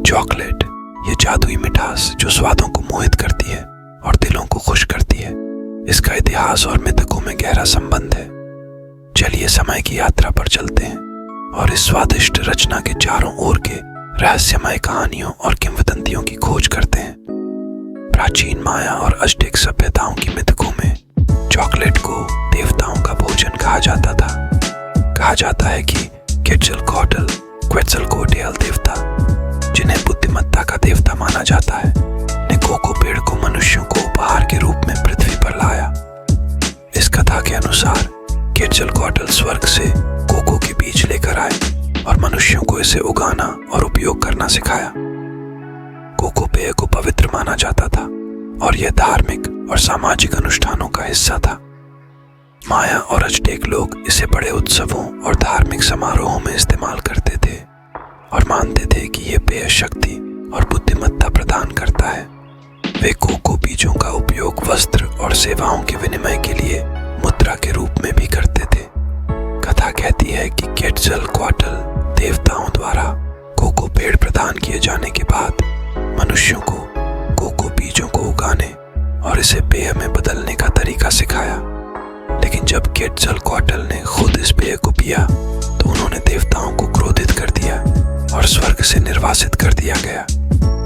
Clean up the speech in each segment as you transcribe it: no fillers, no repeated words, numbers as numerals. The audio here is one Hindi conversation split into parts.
चॉकलेट, ये जादुई मिठास जो स्वादों को मोहित करती है और दिलों को खुश करती है, इसका इतिहास और मिथकों में गहरा संबंध है। चलिए समय की यात्रा पर चलते हैं और इस स्वादिष्ट रचना के चारों ओर के रहस्यमय कहानियों और किंवदंतियों की खोज करते हैं। प्राचीन माया और अज़टेक सभ्यताओं की मिथकों में चॉकलेट को देवताओं का भोजन कहा जाता था। कहा जाता है कि क्वेटज़लकोएटल देवता, जिन्हें बुद्धिमत्ता का देवता माना जाता है, ने कोको पेड़ को मनुष्यों को उपहार के रूप में पृथ्वी पर लाया। इस कथा के अनुसार क्वेटज़लकोएटल स्वर्ग से कोको के बीज लेकर आए और मनुष्यों को इसे उगाना और उपयोग करना सिखाया। कोको पेय को पवित्र माना जाता था और यह धार्मिक और सामाजिक अनुष्ठानों का हिस्सा था। माया और अज़टेक लोग इसे बड़े उत्सवों और धार्मिक समारोहों में इस्तेमाल करते थे और मानते थे कि यह पेय शक्ति और बुद्धिमत्ता प्रदान करता है। वे कोको बीजों का उपयोग वस्त्र और सेवाओं के विनिमय के लिए मुद्रा के रूप में भी करते थे। कथा कहती है कि क्वेटज़लकोएटल देवताओं द्वारा कोको पेड़ प्रदान किए जाने के बाद मनुष्यों को कोको बीजों को उगाने और इसे पेय में बदलने का तरीका सिखाया। लेकिन जब क्वेटज़लकोएटल ने खुद इस पेय को पिया तो उन्होंने देवताओं को क्रोधित कर दिया और स्वर्ग से निर्वासित कर दिया गया।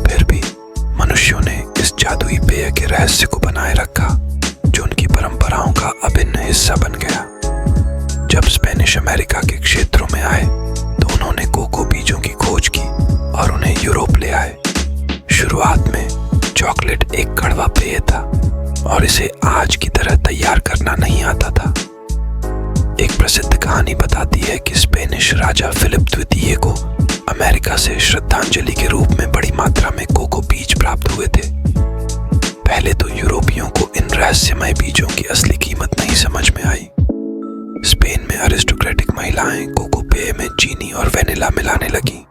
फिर भी मनुष्यों ने इस जादुई पेय के रहस्य को बनाए रखा, जो उनकी परंपराओं का अभिन्न हिस्सा बन गया। जब स्पेनिश अमेरिका के क्षेत्रों में आए तो उन्होंने कोको बीजों की खोज की और उन्हें यूरोप ले आए। शुरुआत में चॉकलेट एक कड़वा पेय था और इसे आज की तरह तैयार करना नहीं आता था। एक प्रसिद्ध कहानी बताती है कि स्पेनिश राजा फिलिप द्वितीय को अमेरिका से श्रद्धांजलि के रूप में बड़ी मात्रा में कोको बीज प्राप्त हुए थे। पहले तो यूरोपियों को इन रहस्यमय बीजों की असली कीमत नहीं समझ में आई। स्पेन में अरिस्टोक्रेटिक महिलाएं कोको पेय में चीनी और वेनिला मिलाने लगी,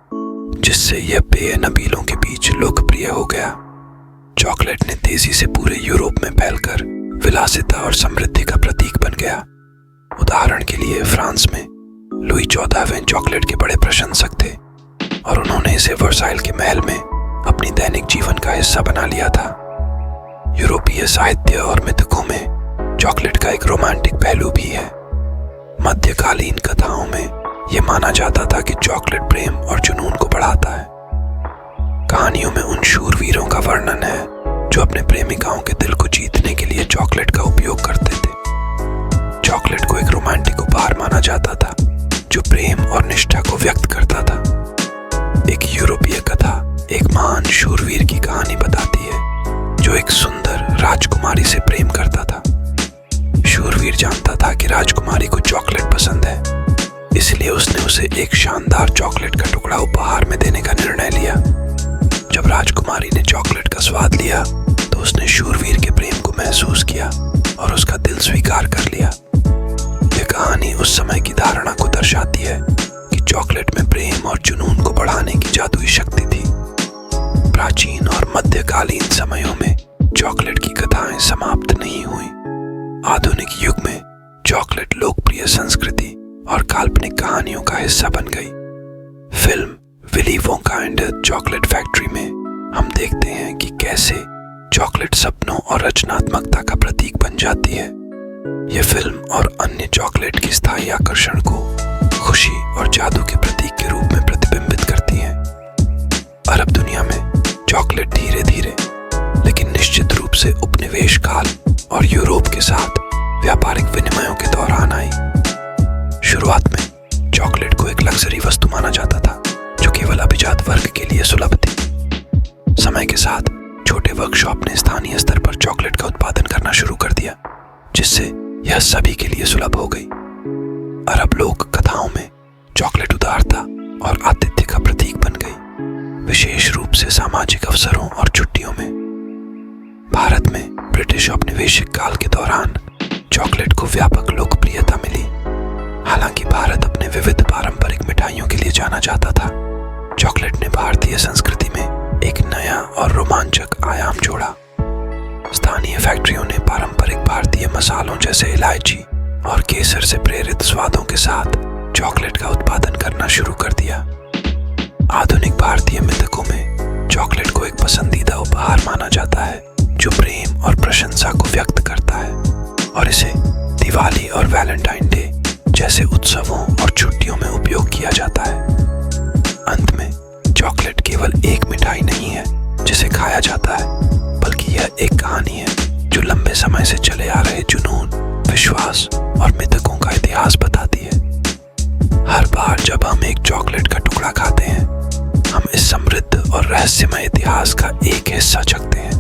जिससे यह पेय नबीलों के बीच लोकप्रिय हो गया। चॉकलेट ने तेजी से पूरे यूरोप में फैलकर विलासिता और समृद्धि का प्रतीक बन गया। उदाहरण के लिए फ्रांस में लुई 14वें चॉकलेट के बड़े प्रशंसक थे और उन्होंने इसे वर्साइल के महल में अपनी दैनिक जीवन का हिस्सा बना लिया था। यूरोपीय साहित्य और मिथकों में चॉकलेट का एक रोमांटिक पहलू भी है। मध्यकालीन कथाओं में यह माना जाता था कि चॉकलेट प्रेम और जुनून को बढ़ाता है। कहानियों में उन शूरवीरों का वर्णन है जो अपने प्रेमिकाओं के दिल को जीतने के लिए चॉकलेट का उपयोग करते थे। चॉकलेट को एक रोमांटिक उपहार माना जाता था जो प्रेम और निष्ठा को व्यक्त करता था। एक यूरोपीय कथा एक महान शूरवीर की कहानी बताती है जो एक सुंदर राजकुमारी से प्रेम करता था। शूरवीर जानता था कि राजकुमारी को चॉकलेट पसंद है, इसलिए उसने उसे एक शानदार चॉकलेट का टुकड़ा उपहार में देने का निर्णय लिया। जब राजकुमारी ने चॉकलेट का स्वाद लिया तो उसने शूरवीर के प्रेम को महसूस किया और उसका दिल स्वीकार कर लिया। यह कहानी उस समय की धारणा को दर्शाती है कि चॉकलेट में प्रेम और जुनून को बढ़ाने की जादुई शक्ति थी। प्राचीन और मध्यकालीन समयों में चॉकलेट की कथाएं समाप्त नहीं हुई। आधुनिक युग में चॉकलेट लोकप्रिय संस्कृति और काल्पनिक कहानियों का हिस्सा बन गई। Film Willy Wonka and the chocolate factory में हम देखते हैं कि कैसे चॉकलेट सपनों और रचनात्मकता का प्रतीक बन जाती है। यह फिल्म और अन्य चॉकलेट की स्थायी आकर्षण को खुशी और जादू के प्रतीक के रूप में प्रतिबिंबित करती है। अरब दुनिया में चॉकलेट धीरे धीरे लेकिन निश्चित रूप से उपनिवेश काल और यूरोप के साथ व्यापारिक विनिमयों के दौरान आई। शुरुआत में चॉकलेट को एक लग्जरी वस्तु माना जाता था जो केवल अभिजात वर्ग के लिए सुलभ थी। समय के साथ छोटे वर्कशॉप ने स्थानीय स्तर पर चॉकलेट का उत्पादन करना शुरू कर दिया, जिससे यह सभी के लिए सुलभ हो गई। अरब लोक कथाओं में चॉकलेट उदारता और आतिथ्य का प्रतीक बन गई, विशेष रूप से सामाजिक अवसरों और छुट्टियों में। भारत में ब्रिटिश औपनिवेशिक काल के दौरान चॉकलेट को व्यापक लोकप्रियता मिली। हालांकि भारत अपने विविध पारंपरिक मिठाइयों के लिए जाना जाता था, चॉकलेट ने भारतीय संस्कृति में एक नया और रोमांचक आयाम जोड़ा। स्थानीय फैक्ट्रियों ने पारंपरिक भारतीय मसालों जैसे इलायची और केसर से प्रेरित स्वादों के साथ चॉकलेट का उत्पादन करना शुरू कर दिया। आधुनिक भारतीय मिथकों में एक पसंदीदा उपहार माना जाता है जो प्रेम और प्रशंसा को व्यक्त करता है, और इसे दिवाली और वैलेंटाइन डे जैसे उत्सवों और छुट्टियों में उपयोग किया जाता है। अंत में चॉकलेट केवल एक मिठाई नहीं है जिसे खाया जाता है, बल्कि यह एक कहानी है जो लंबे समय से चले आ रहे जुनून, विश्वास और मिथकों का इतिहास बताती है। हर बार जब हम एक चॉकलेट का टुकड़ा खाते हैं, हम इस समृद्ध और रहस्यमय इतिहास का एक हिस्सा चखते हैं।